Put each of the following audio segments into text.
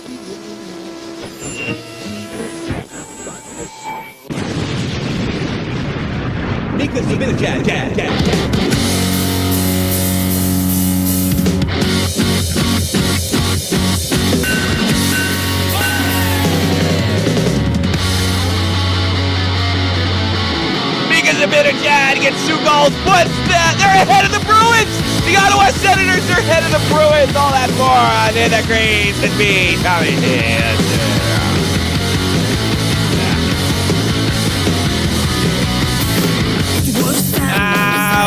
Mika Zibanejad. Mika Zibanejad gets 2 goals. What's that? They're ahead of the Bruins. The Ottawa Senators are ahead of the Bruins. All that more on In the Grease and me, Tommy.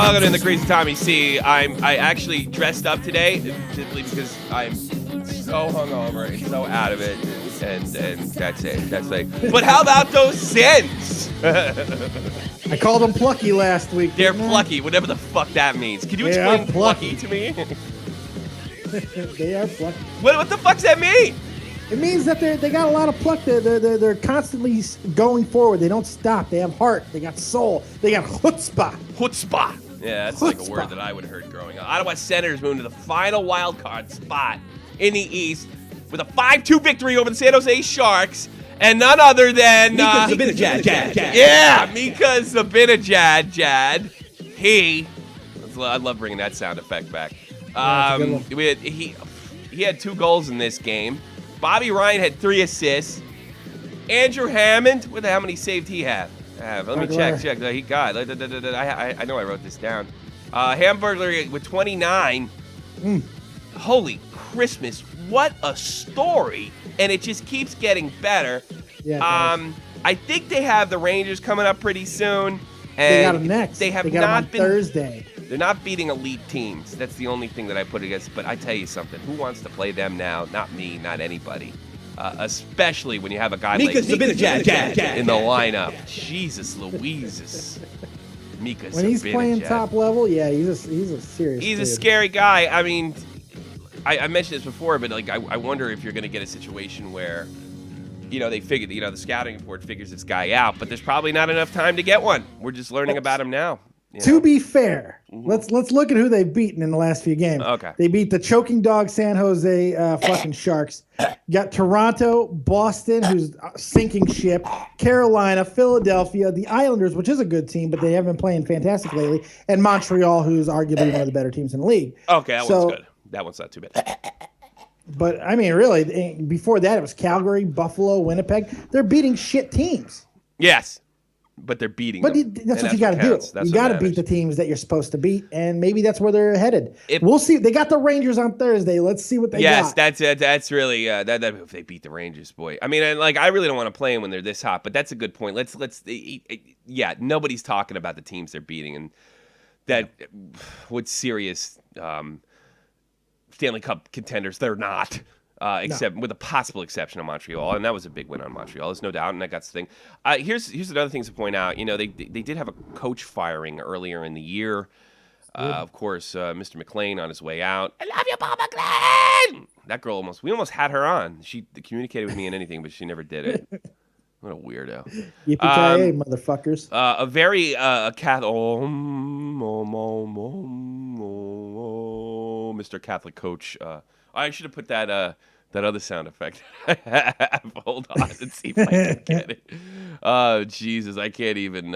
Welcome to In the Grease, Tommy C. I actually dressed up today simply because I'm so hungover and so out of it, and that's it. That's like. But how about those Sens? I called them plucky last week. They're plucky, whatever the fuck that means. Can you explain plucky to me? They are plucky. What the fuck's that mean? It means that they got a lot of pluck. They're constantly going forward. They don't stop. They have heart. They got soul. They got chutzpah. Chutzpah. Yeah, that's like a word that I would have heard growing up. Ottawa Senators moving to the final wild card spot in the East with a 5-2 victory over the San Jose Sharks, and none other than Mika Zibanejad. Yeah, Mika Zibanejad. I love bringing that sound effect back. He had 2 goals in this game. Bobby Ryan had 3 assists. Andrew Hammond, how many saved he have? Let me check. He got. I know I wrote this down. Hamburger with 29. Holy Christmas! What a story, and it just keeps getting better. Yeah. I think they have the Rangers coming up pretty soon. And they got them next. They have got not them on Thursday. They're not beating elite teams. That's the only thing that I put against. But I tell you something. Who wants to play them now? Not me. Not anybody. Especially when you have a guy like Mika Zibanejad in the lineup. Jesus Louises. Mika Zibanejad. When he's playing top level, yeah, he's a serious. He's dude. a scary guy. I mean, I mentioned this before, but like I wonder if you're going to get a situation where, they figure, the scouting report figures this guy out, but there's probably not enough time to get one. We're just learning about him now. To be fair, let's look at who they've beaten in the last few games. Okay. They beat the choking dog San Jose fucking Sharks. Got Toronto, Boston, who's sinking ship, Carolina, Philadelphia, the Islanders, which is a good team, but they haven't been playing fantastic lately, and Montreal, who's arguably one of the better teams in the league. Okay, that one's good. That one's not too bad. But, I mean, really, before that, it was Calgary, Buffalo, Winnipeg. They're beating shit teams. Yes. But they're beating them. But that's what you got to do. You got to beat the teams that you're supposed to beat, and maybe that's where they're headed. We'll see. They got the Rangers on Thursday. Let's see what they got. Yes, that's it. That's really that if they beat the Rangers, boy. I mean, I really don't want to play them when they're this hot, but that's a good point. Nobody's talking about the teams they're beating, and that with serious Stanley Cup contenders, they're not. Except with a possible exception of Montreal, and that was a big win on Montreal. There's no doubt, and that's the thing. Here's another thing to point out. They did have a coach firing earlier in the year. Of course, Mr. McLean on his way out. I love you, Paul McLean. That girl we almost had her on. She communicated with me in anything, but she never did it. What a weirdo. Yippee-ki-yay, motherfuckers. A very Catholic. Mr. Catholic coach. I should have put that other sound effect. Hold on and see if I can get it. Oh, Jesus. I can't even.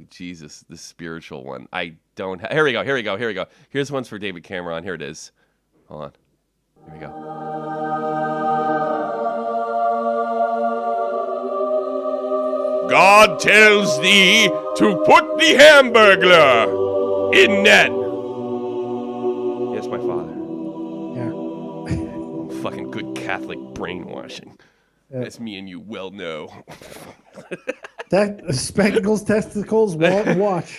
Jesus. The spiritual one. I don't have. Here we go. Here's one's for David Cameron. Here it is. Hold on. Here we go. God tells thee to put the Hamburglar in net. Yes, my father. Fucking good Catholic brainwashing. As me and you well know. That spectacles, testicles, won't watch.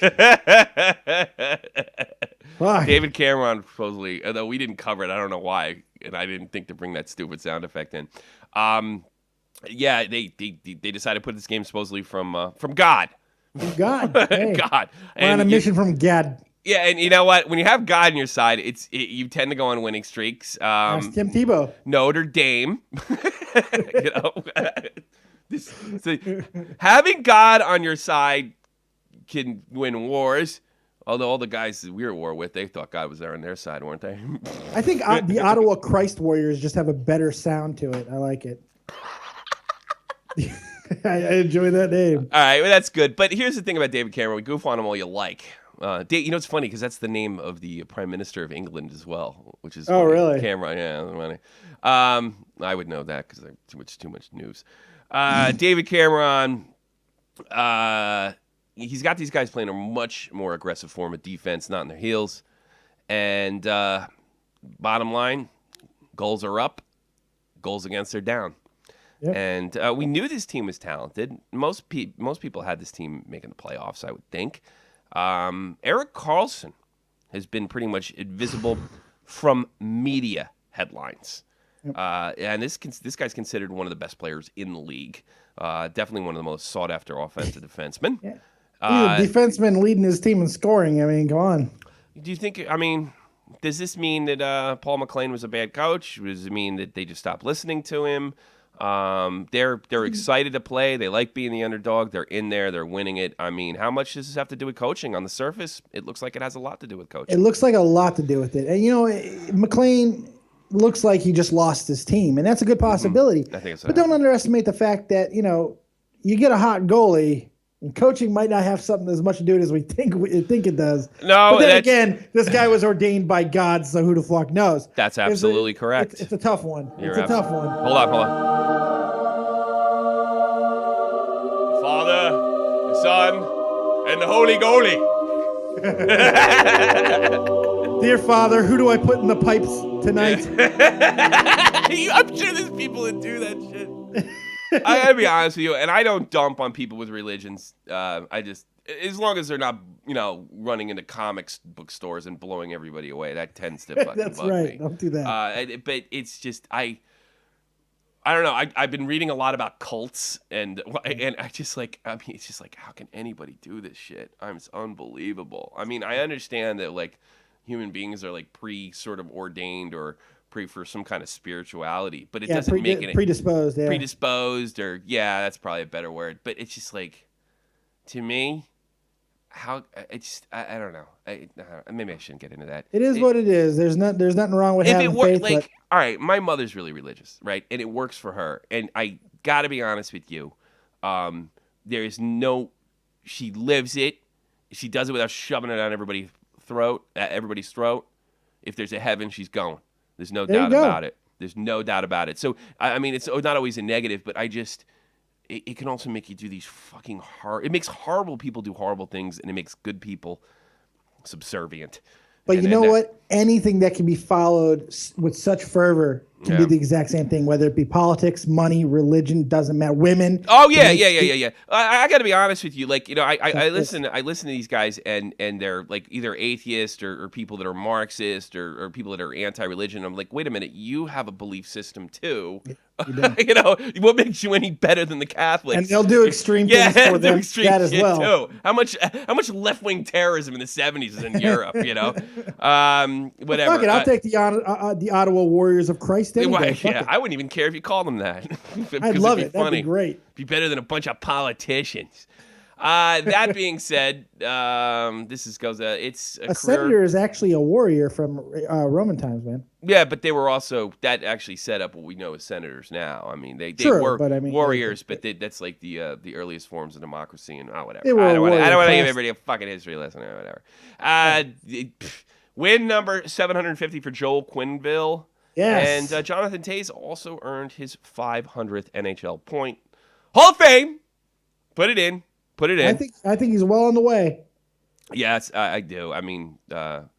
David Cameron supposedly, although we didn't cover it, I don't know why, and I didn't think to bring that stupid sound effect in. Yeah, they decided to put this game supposedly from God. From God. Hey. God. We're on a mission from God. Yeah, and you know what? When you have God on your side, you tend to go on winning streaks. Ask Tim Tebow. Notre Dame. Having God on your side can win wars. Although all the guys that we were at war with, they thought God was there on their side, weren't they? I think the Ottawa Christ Warriors just have a better sound to it. I like it. I enjoy that name. All right, well, that's good. But here's the thing about David Cameron. We goof on him all you like. It's funny because that's the name of the Prime Minister of England as well, which is funny. Really? Cameron, yeah, that's funny. I would know that because too much news. David Cameron, he's got these guys playing a much more aggressive form of defense, not in their heels. And bottom line, goals are up, goals against are down. Yep. And we knew this team was talented. Most people had this team making the playoffs, I would think. Erik Karlsson has been pretty much invisible from media headlines. Yep. And this guy's considered one of the best players in the league. Definitely one of the most sought-after offensive defensemen. Yeah. He's a defenseman leading his team in scoring. I mean, come on. Do you think, does this mean that Paul McLean was a bad coach? Does it mean that they just stopped listening to him? They're excited to play. They like being the underdog. They're in there. They're winning it. I mean, how much does this have to do with coaching? On the surface, it looks like it has a lot to do with coaching. It looks like a lot to do with it. And, McLean looks like he just lost his team, and that's a good possibility. I think so. But don't underestimate the fact that, you get a hot goalie, and coaching might not have something as much to do with it as we think it does. No, but then again, this guy was ordained by God, so who the fuck knows? That's absolutely correct. It's a tough one. It's a tough one. Hold on. Father, the Son, and the Holy Goalie. Dear Father, who do I put in the pipes tonight? I'm sure there's people that do that shit. I gotta be honest with you, and I don't dump on people with religions. I just, as long as they're not, running into comics book stores and blowing everybody away, that tends to fucking That's bug right. me. Don't do that. But it's just, I don't know. I've been reading a lot about cults, and I just it's just like, how can anybody do this shit? It's unbelievable. I understand that human beings are sort of ordained or for some kind of spirituality, but it doesn't make it predisposed. Yeah. Predisposed, or that's probably a better word. But it's just to me, how I don't know. Maybe I shouldn't get into that. It is what it is. There's nothing wrong with having faith. All right, my mother's really religious, right, and it works for her. And I gotta be honest with you, there is she lives it. She does it without shoving it down everybody's throat. If there's a heaven, she's going. There's no doubt about it. There's no doubt about it. So, it's not always a negative, but it can also make you do these fucking it makes horrible people do horrible things, and it makes good people subservient. But you know what? Anything that can be followed with such fervor can be the exact same thing, whether it be politics, money, religion, doesn't matter. Women. Oh yeah. I got to be honest with you. I listen to these guys, and they're either atheist or people that are Marxist or people that are anti-religion. I'm like, wait a minute, you have a belief system too. What makes you any better than the Catholics? And they'll do extreme things for them. That as well. Too. How much left-wing terrorism in the 70s is in Europe? Whatever. Fuck it, I'll take the Ottawa Warriors of Christ. I wouldn't even care if you called them that. I'd love it. Funny. That'd be great. Be better than a bunch of politicians. That being said, it's a senator is actually a warrior from Roman times, man. Yeah, but they were also that actually set up what we know as senators now. They were warriors, but that's the earliest forms of democracy and whatever. I don't want to give everybody a fucking history lesson or whatever. Win number 750 for Joel Quenneville. Yes. And Jonathan Toews also earned his 500th NHL point. Hall of Fame. Put it in. I think he's well on the way. Yes, I do.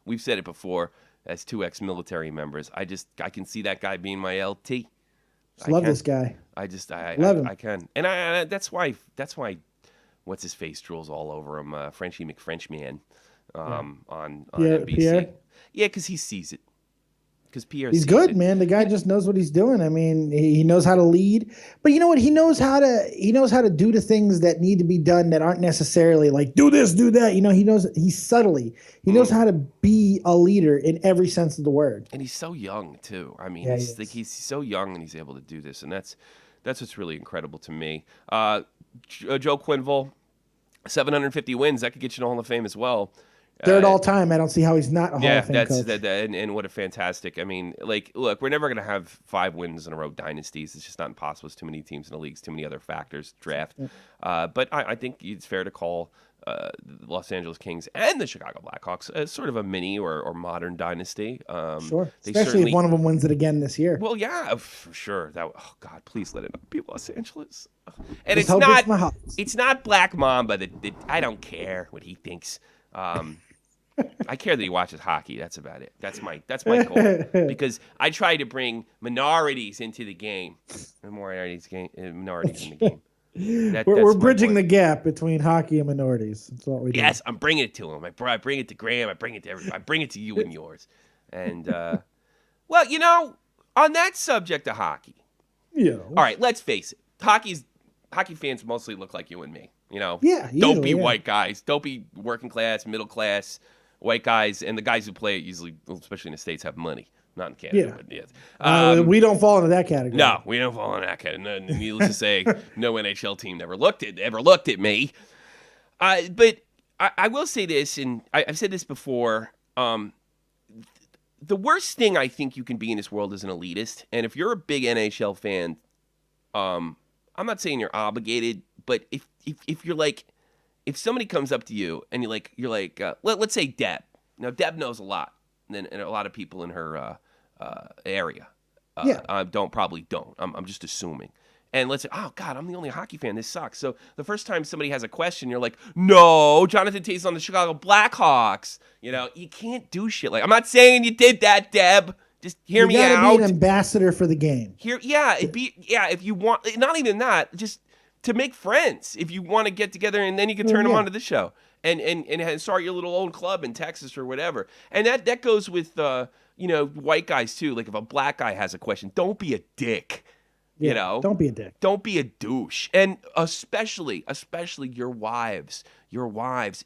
We've said it before as two ex-military members. I can see that guy being my LT. Love this guy. I love him. I can. And that's why what's his face drools all over him, Frenchie McFrenchman on NBC. Pierre? Yeah, because he sees it. He's good, man. The guy just knows what he's doing. He knows how to lead. But you know what? He knows how to do the things that need to be done that aren't necessarily do this, do that. He knows he knows how to be a leader in every sense of the word. And he's so young too. He's so young and he's able to do this, and that's what's really incredible to me. Joe Quenneville, 750 wins. That could get you in the Hall of Fame as well. Third all time. I don't see how he's not a Hall Yeah, of Fame coach. and what a fantastic. I mean, like, look, we're never going to have 5 wins in a row dynasties. It's just not impossible. There's too many teams in the leagues, too many other factors, draft. But I think it's fair to call the Los Angeles Kings and the Chicago Blackhawks as sort of a mini or modern dynasty. Sure, especially if one of them wins it again this year. Well, yeah, for sure. Oh God, please let it not be Los Angeles. And Just it's not Black Mamba. I don't care what he thinks. I care that he watches hockey. That's about it. That's my goal. Because I try to bring minorities into the game. Minorities in the game. We're bridging the gap between hockey and minorities. That's what we do. Yes, I'm bringing it to him. I bring it to Graham. I bring it to everybody. I bring it to you and yours. And well, on that subject of hockey. Yeah. All right, let's face it. Hockey fans mostly look like you and me. Yeah. Don't be white guys. Don't be working class, middle class white guys. And the guys who play it usually, especially in the States, have money. Not in Canada, but yes. We don't fall into that category. No, we don't fall into that category. Needless to say, no NHL team ever looked at me. But I will say this, and I've said this before. The worst thing I think you can be in this world is an elitist. And if you're a big NHL fan, I'm not saying you're obligated, but if you're like, if somebody comes up to you and you're like, let's say Deb. Now Deb knows a lot, and a lot of people in her area. Probably don't. I'm just assuming. And let's say, oh God, I'm the only hockey fan. This sucks. So the first time somebody has a question, you're like, no, Jonathan Tate's on the Chicago Blackhawks. You can't do shit like. I'm not saying you did that, Deb. Just hear me out. You gotta be an ambassador for the game. If you want, not even that, just to make friends. If you want to get together, and then you can turn them onto the show and start your little own club in Texas or whatever. And that goes with white guys too. Like if a black guy has a question, don't be a dick. Don't be a dick. Don't be a douche. And especially your wives,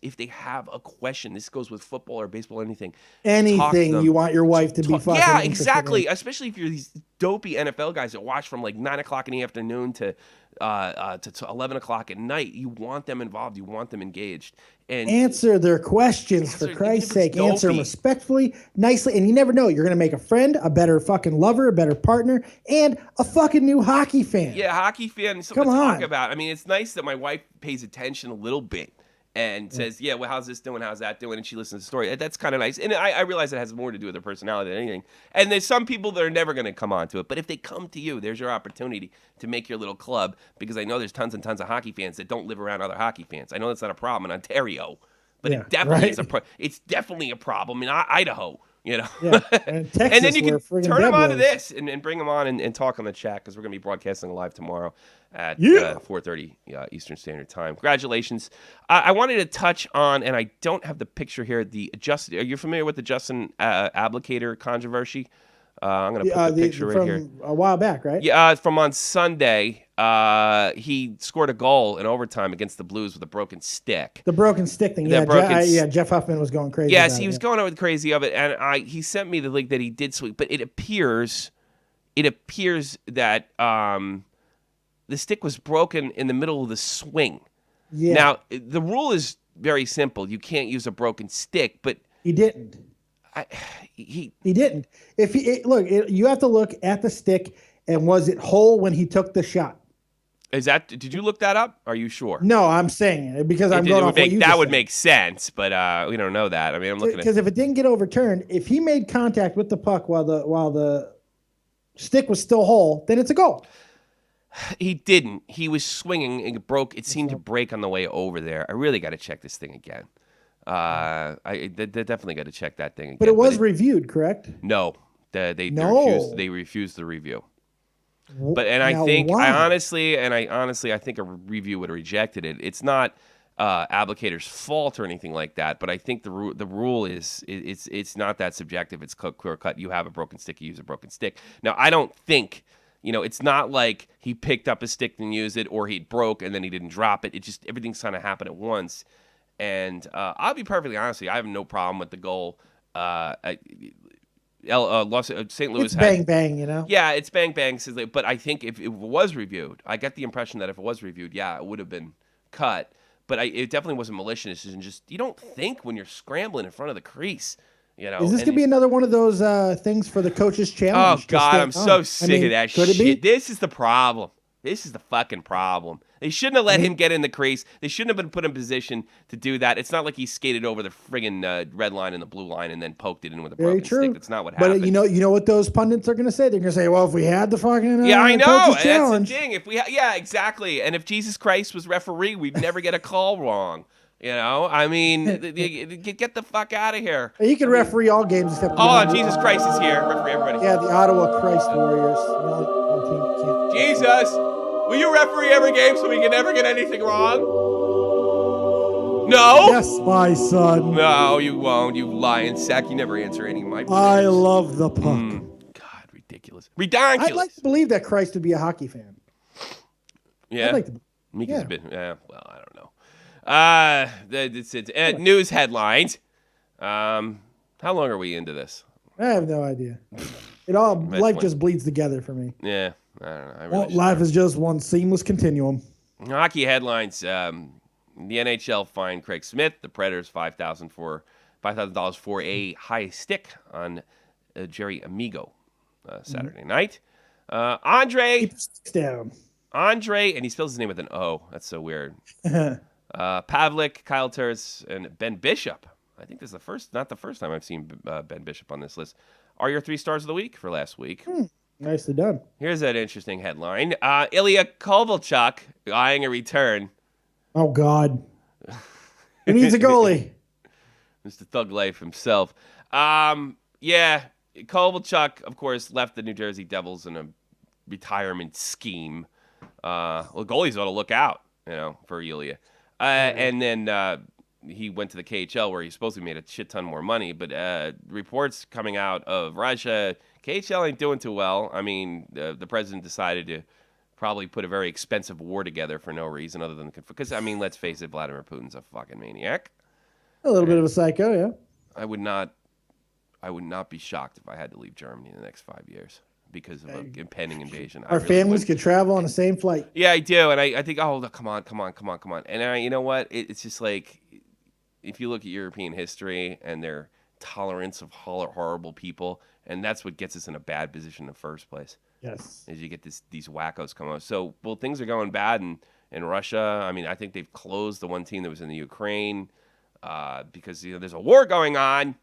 if they have a question, this goes with football or baseball or anything. Anything you want your wife to be fucking Yeah, exactly. Especially if you're these dopey NFL guys that watch from like 9 o'clock in the afternoon to 11 o'clock at night. You want them involved. You want them engaged. And answer their questions, for Christ's sake. Answer them respectfully, nicely, and you never know. You're going to make a friend, a better fucking lover, a better partner, and a fucking new hockey fan. Yeah, hockey fan. Something to talk about. I mean, it's nice that my wife pays attention a little bit and says, yeah, well, how's this doing? How's that doing? And she listens to the story. That's kind of nice. And I realize it has more to do with their personality than anything. And there's some people that are never going to come onto it. But if they come to you, there's your opportunity to make your little club, because I know there's tons and tons of hockey fans that don't live around other hockey fans. I know that's not a problem in Ontario, but it definitely is it's definitely a problem in Idaho. Yeah. And Texas, and then you can turn them on to this and bring them on and talk on the chat, because we're going to be broadcasting live tomorrow at 4:30 Eastern Standard Time. Congratulations. I wanted to touch on, and I don't have the picture here, are you familiar with the Justin Ablocator controversy? I'm going to put the picture right here. A while back, right? Yeah, from on Sunday. He scored a goal in overtime against the Blues with a broken stick. The broken stick thing. Jeff Huffman was going crazy. Yes, he was going over crazy of it, and he sent me the link that he did swing. But it appears that the stick was broken in the middle of the swing. Yeah. Now the rule is very simple. You can't use a broken stick, but he didn't. He didn't. You have to look at the stick, and was it whole when he took the shot? Did you look that up? Are you sure? No, I'm saying it because I'm going off what you that would make sense, but we don't know that. I mean, I'm looking at, because if it didn't get overturned, if he made contact with the puck while the stick was still whole, then it's a goal. He didn't. He was swinging and it broke. It seemed to break on the way over there. I really got to check this thing again. They definitely got to check that thing again. But it was reviewed, correct? No, they refused the review. I think a review would have rejected it. It's not Ablocator's fault or anything like that, but I think the rule is it's not that subjective. It's clear cut. You have a broken stick, you use a broken stick. Now I don't think it's not like he picked up a stick and used it, or he broke and then he didn't drop it. It just everything's kind of happened at once. And I'll be perfectly honest with you, I have no problem with the goal. St. Louis it's bang bang, Yeah, it's bang bang. But I think if it was reviewed, I get the impression that if it was reviewed, it would have been cut. but it definitely wasn't malicious. And just you don't think when you're scrambling in front of the crease. You know, Is this and gonna be another one of those things for the coaches challenge? Oh God, I'm so sick of that could shit. It be? This is the problem. This is the fucking problem. They shouldn't have let him get in the crease. They shouldn't have been put in position to do that. It's not like he skated over the friggin' red line and the blue line and then poked it in with a broken stick. That's not what happened. But you know what those pundits are going to say? They're going to say, "Well, if we had the fucking yeah, I know. coaches That's challenge, the thing. If we, yeah, exactly. And if Jesus Christ was referee, we'd never get a call wrong. You know, I mean, get the fuck out of here. he can referee all games except. Jesus Christ is here. Referee everybody. Yeah, the Ottawa Christ Warriors. The only team that can't. Jesus, will you referee every game so we can never get anything wrong? No. Yes, my son. No, you won't. You lying sack. You never answer any of my prayers. I love the puck. God, ridiculous. Ridiculous. I'd like to believe that Christ would be a hockey fan. Yeah. I'd like to. Mika's been. Yeah. Well, I don't know. News headlines. How long are we into this? I have no idea. Life just bleeds together for me. Yeah, I don't know. Life is just one seamless continuum. Hockey headlines. The NHL fined Craig Smith, the Predators, $5,000 for a high stick on Jerry Amigo Saturday night. Andre. Keep the sticks down. Andre, and he spells his name with an O. That's so weird. Pavlik, Kyle Turris, and Ben Bishop. I think this is not the first time I've seen Ben Bishop on this list. Are your 3 stars of the week for last week? Nicely done. Here's an interesting headline. Ilya Kovalchuk eyeing a return. Oh, God. Who needs a goalie? Mr. Thug Life himself. Yeah, Kovalchuk, of course, left the New Jersey Devils in a retirement scheme. Well, goalies ought to look out, for Ilya. And then he went to the KHL where he supposedly made a shit ton more money. But reports coming out of Russia, KHL ain't doing too well. I mean, the president decided to probably put a very expensive war together for no reason other than because, I mean, let's face it, Vladimir Putin's a fucking maniac. A little bit of a psycho, yeah. I would not be shocked if I had to leave Germany in the next 5 years because of an impending invasion. Our families could travel on the same flight. Yeah, I do. And I think, oh, come on. And you know what? It's just like, if you look at European history and their tolerance of horrible people, and that's what gets us in a bad position in the first place. Yes. As you get these wackos come out. So, well, things are going bad in Russia. I mean, I think they've closed the one team that was in the Ukraine because there's a war going on.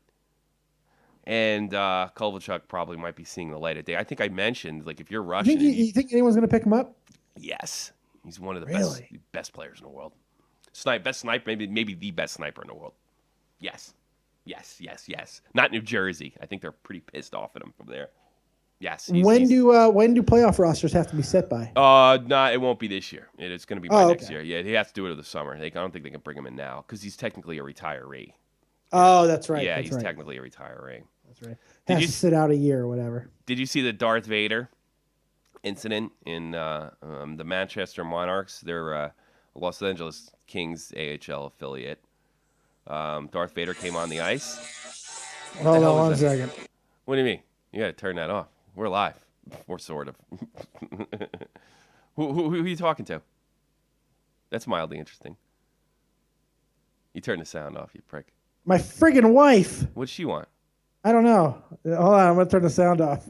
And Kovalchuk probably might be seeing the light of day. I think I mentioned, like, if you're Russian... You think anyone's going to pick him up? Yes. He's one of the best players in the world. Best sniper, maybe the best sniper in the world. Yes. Not New Jersey. I think they're pretty pissed off at him from there. Yes. When do playoff rosters have to be set by? No, it won't be this year. It's going to be by next year. Yeah, they have to do it in the summer. I don't think they can bring him in now because he's technically a retiree. Oh, that's right. Yeah, he's technically a retiree. That's right. Has to sit out a year or whatever. Did you see the Darth Vader incident in the Manchester Monarchs? They're Los Angeles Kings AHL affiliate. Darth Vader came on the ice. Hold on one second. What do you mean? You got to turn that off. We're live. We're sort of. Who are you talking to? That's mildly interesting. You turn the sound off, you prick. My friggin' wife. What'd she want? I don't know. Hold on, I'm going to turn the sound off.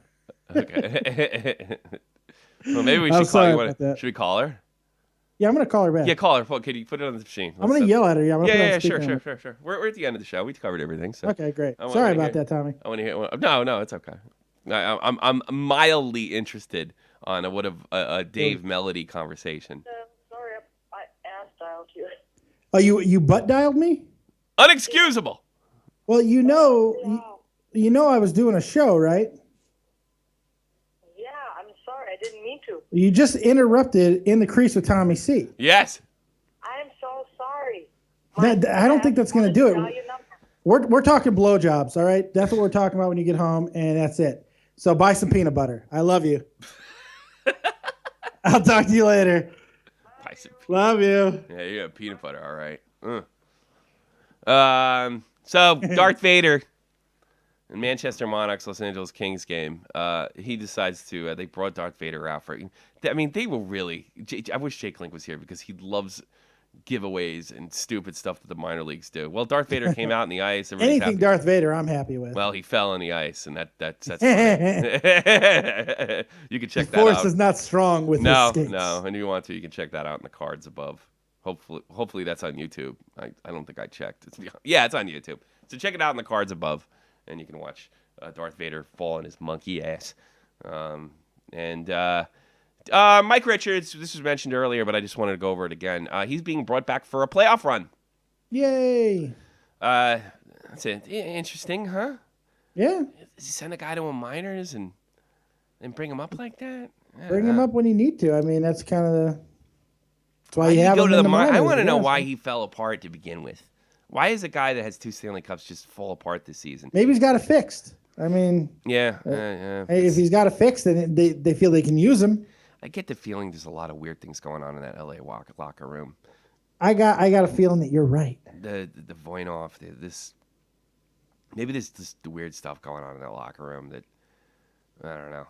Okay. Well, maybe we should call you. Should we call her? Yeah, I'm going to call her back. Yeah, call her. Can you put it on the machine? I'm going to yell at her. Yeah, Sure. We're at the end of the show. We covered everything. So. Okay, great. Sorry about that, Tommy. I want to hear. No, it's okay. I'm mildly interested on a Dave Melody conversation. Sorry, I ass dialed you. Oh, you butt dialed me? Unexcusable. Well, you know I was doing a show, right? Yeah, I'm sorry. I didn't mean to. You just interrupted In the Crease with Tommy C. Yes. I'm so sorry. I don't think that's going to do it. We're talking blowjobs, all right? That's what we're talking about when you get home, and that's it. So buy some peanut butter. I love you. I'll talk to you later. Love you. Yeah, you got peanut butter, all right. So Darth Vader in Manchester Monarchs, Los Angeles Kings game, he decides to, they brought Darth Vader out for, I mean, they will really, I wish Jake Link was here because he loves giveaways and stupid stuff that the minor leagues do. Well, Darth Vader came out in the ice. Anything Happy. Darth Vader, I'm happy with. Well, he fell in the ice, and that's funny. You can check the that out. force is not strong with his skates. No, and if you want to, you can check that out in the cards above. Hopefully that's on YouTube. I don't think I checked. It's on YouTube. So check it out in the cards above, and you can watch Darth Vader fall on his monkey ass. Mike Richards, this was mentioned earlier, but I just wanted to go over it again. He's being brought back for a playoff run. Yay! That's it. Interesting, huh? Yeah. Does he send a guy to a minors and bring him up like that? Bring him up when you need to. I mean, that's kind of that's why Why you did he have go him to in the the minors. I want to know yeah. why he fell apart to begin with. Why is a guy that has 2 Stanley Cups just fall apart this season? Maybe he's got it fixed. I mean, Yeah. hey, if he's got it fixed, then they feel they can use him. I get the feeling there's a lot of weird things going on in that LA locker room. I got a feeling that you're right. The Voinov, maybe there's just the weird stuff going on in that locker room that I don't know.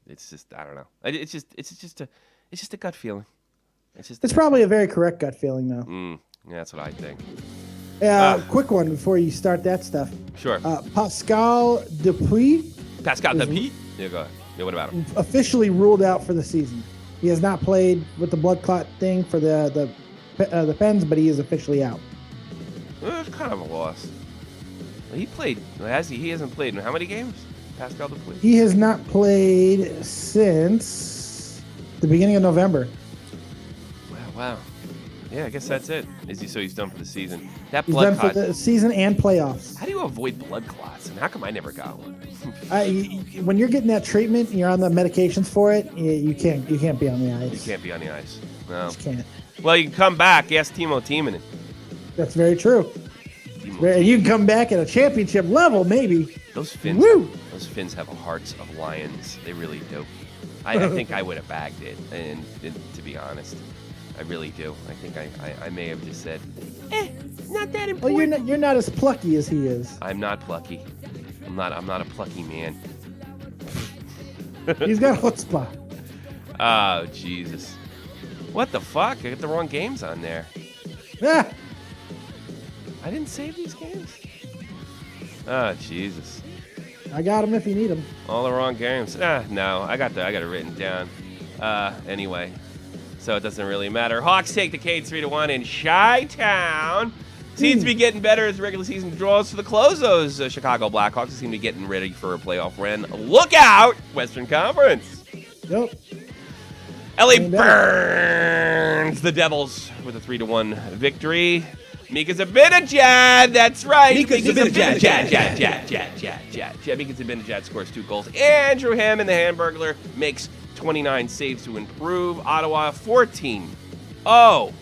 It's just I don't know. It's just a gut feeling. It's probably a very correct gut feeling, though. Yeah, that's what I think. Quick one before you start that stuff. Sure. Pascal Dupuis Dupuis? Yeah, go ahead. Yeah, what about him? officially ruled out for the season. He has not played with the blood clot thing for the Pens, but he is officially out. It's kind of a loss. He played. He hasn't played in how many games? Pascal Dupuis? He has not played since the beginning of November. Wow. Yeah, I guess that's it. So he's done for the season. That He's blood done clot. for the season and playoffs. How do you avoid blood clots? And how come I never got one? When you're getting that treatment and you're on the medications for it, you can't be on the ice. You can't be on the ice. No. You can't. Well, you can come back. Ask Timo Timonen. That's very true. And you can come back at a championship level, maybe. Those Finns. Woo! Those Finns have hearts of lions. They really do. I think I would have bagged it, and to be honest, I really do. I think I may have just said, not that important. Well, you're not as plucky as he is. I'm not plucky. I'm not a plucky man. He's got chutzpah. Oh, Jesus. What the fuck? I got the wrong games on there. Ah, I didn't save these games. Oh, Jesus. I got him if you need him. All the wrong games. No, I got it written down. Anyway, so it doesn't really matter. Hawks take the K 3-1 in Chi-Town. Seems to be getting better as the regular season draws to the close. Those Chicago Blackhawks seem to be getting ready for a playoff run. Look out, Western Conference. Yep. LA burns the Devils with a 3-1 victory. Mika Zibanejad, that's right. Mika Zibanejad scores 2 goals. Andrew Hammond, the Hamburglar, makes 29 saves to improve. Ottawa 14-0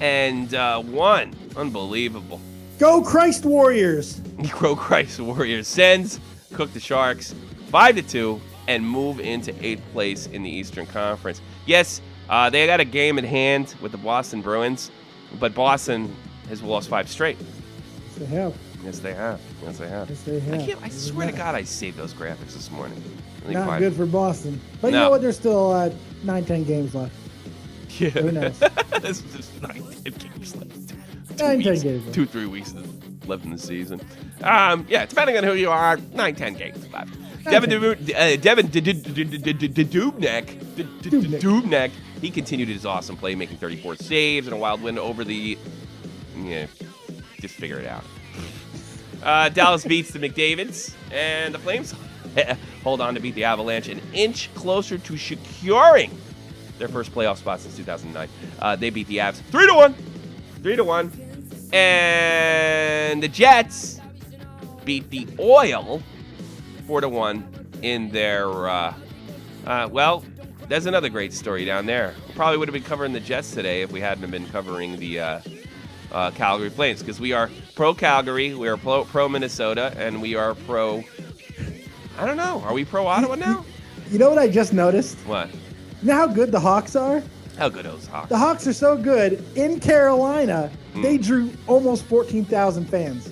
and 1. Unbelievable. Go Christ Warriors. Go Christ Warriors. Sens cook the Sharks 5-2 and move into 8th place in the Eastern Conference. Yes, they got a game at hand with the Boston Bruins, but Boston has lost 5 straight. Yes, they have. Yes, they have. Yes, they have. Yes, they have. I swear to God, I saved those graphics this morning. Not good for Boston. But No. you know what? There's still 9-10 games left. Yeah. Who knows? This is just 9-10 games left. 9-10 games left. 2-3 weeks left in the season. Yeah, depending on who you are, 9-10 games left. Devin Dubnyk, he continued his awesome play, making 34 saves and a wild win over the... Yeah, just figure it out. Dallas beats the McDavids, and the Flames hold on to beat the Avalanche an inch closer to securing their first playoff spot since 2009. They beat the Avs 3-1. 3-1. And the Jets beat the Oil 4-1 in their, well, there's another great story down there. We probably would have been covering the Jets today if we hadn't been covering the Calgary Flames, because we are pro-Calgary, we are pro-Minnesota, and we are pro... I don't know. Are we pro-Ottawa now? You know what I just noticed? What? You know how good the Hawks are? How good are those Hawks? The Hawks are so good. In Carolina, they drew almost 14,000 fans.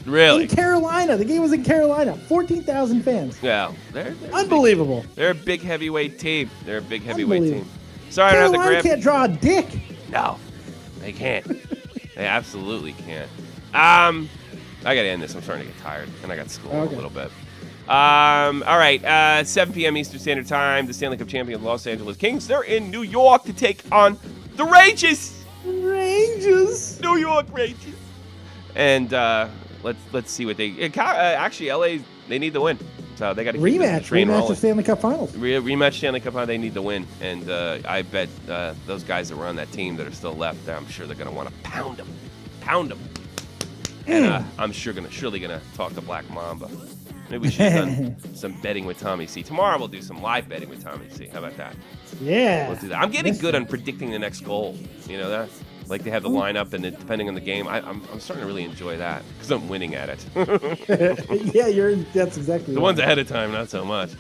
Really? In Carolina. The game was in Carolina. 14,000 fans. Yeah. They're Unbelievable. They're a big heavyweight team. They're a big heavyweight team. Sorry, I don't have the Carolina grip. can't draw a dick. No, they can't. They absolutely can't. I gotta end this. I'm starting to get tired, and I got school in a little bit. All right, 7 p.m. Eastern Standard Time. The Stanley Cup champion Los Angeles Kings. They're in New York to take on the Rangers. New York Rangers. And let's see what they. Actually, LA, they need the win. So they got to keep the train rolling. Rematch of Stanley Cup Finals. Rematch Stanley Cup Finals. They need the win, and I bet those guys that were on that team that are still left, I'm sure they're gonna want to pound them. And I'm surely gonna talk to Black Mamba. Maybe we should have done some betting with Tommy C. Tomorrow we'll do some live betting with Tommy C. How about that? Yeah. We'll do that. I'm getting good on predicting the next goal. You know that? Like they have the lineup, and depending on the game, I'm starting to really enjoy that because I'm winning at it. Yeah, that's exactly the ones ahead of time, not so much.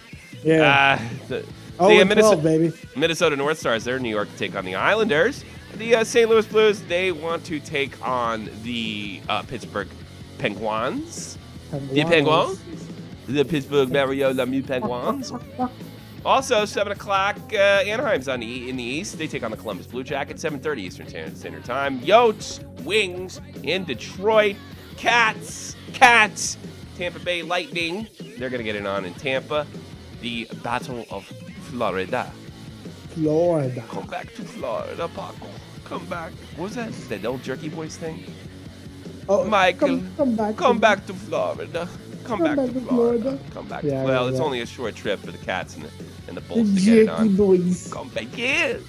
Yeah. Minnesota North Stars, they're in New York to take on the Islanders. The St. Louis Blues, they want to take on the Pittsburgh Penguins. The Penguins. The Pittsburgh Mario Lemieux Penguins. Also, 7 o'clock, Anaheim's in the East. They take on the Columbus Blue Jackets, 7:30 Eastern Standard Time. Yotes, Wings in Detroit. Cats, Tampa Bay Lightning. They're going to get it on in Tampa. The Battle of Florida. Come back to Florida, Paco. Come back. What was that? That old Jerky Boys thing? Oh, Michael, come back to Florida. Come back to Florida. Come back. Yeah, well, it's only a short trip for the Cats and the Bulls to get it on. Boys. Come back here.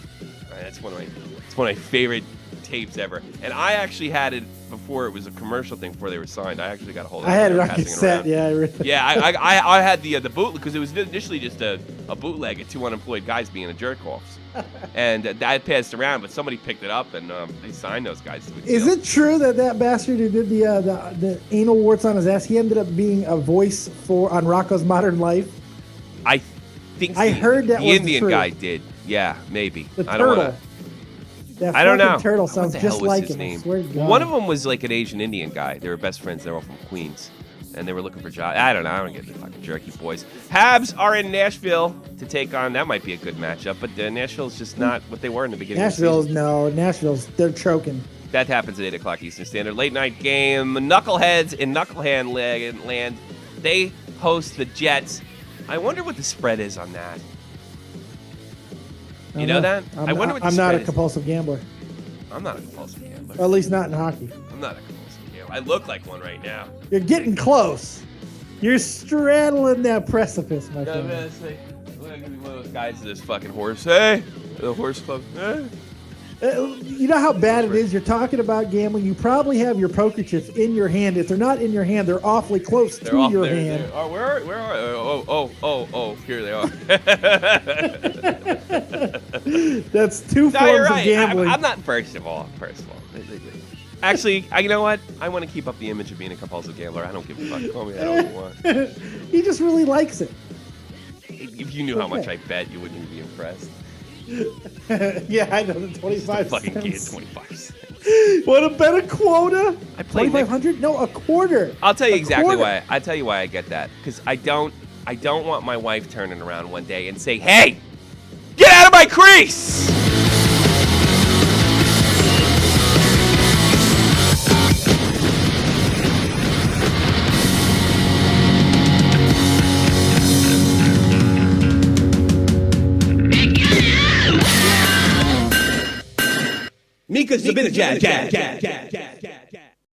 It's one of my favorite tapes ever. And I actually had it before it was a commercial thing before they were signed. I actually got a hold of it. I had it on cassette. Yeah, I had the bootleg because it was initially just a bootleg of 2 unemployed guys being a jerk offs. And that passed around, but somebody picked it up and they signed those guys to a deal. Is it true that bastard who did the anal warts on his ass, he ended up being a voice on Rocco's Modern Life? I think I heard that the was Indian true. guy did. Yeah, maybe. The I turtle. don't want That I don't know. turtle What sounds the hell just was like his him. name? I swear to God. One of them was like an Asian Indian guy. They were best friends. They were all from Queens. And they were looking for jobs. I don't know. I don't get the fucking Jerky Boys. Habs are in Nashville to take on. That might be a good matchup, but Nashville's just not what they were in the beginning of the season. Nashville's, they're choking. That happens at 8 o'clock Eastern Standard. Late night game. Knuckleheads in Knucklehead land. They host the Jets. I wonder what the spread is on that. You know that? I wonder what the I'm spread not a is. compulsive gambler. I'm not a compulsive gambler. Or at least not in hockey. I'm not a compulsive gambler. I look like one right now. You're getting close. You're straddling that precipice, my friend. One of those guys to this fucking horse. Hey, the horse club. Hey. You know how bad it is? You're talking about gambling. You probably have your poker chips in your hand. If they're not in your hand, they're awfully close to your hand. Oh, where are? Oh, here they are. That's two forms of gambling. I'm not. First of all. Actually, you know what? I want to keep up the image of being a compulsive gambler. I don't give a fuck. Call me that all you want. He just really likes it. If you knew how much I bet, you wouldn't even be impressed. Yeah, I know the 25 fucking cents. kid, 25 cents. Want to bet a quota? I play 2,500? No, a quarter. I'll tell you exactly quarter. why. I'll tell you why I get that. Because I don't want my wife turning around one day and say, "Hey, get out of my crease!" Mika Zibanejad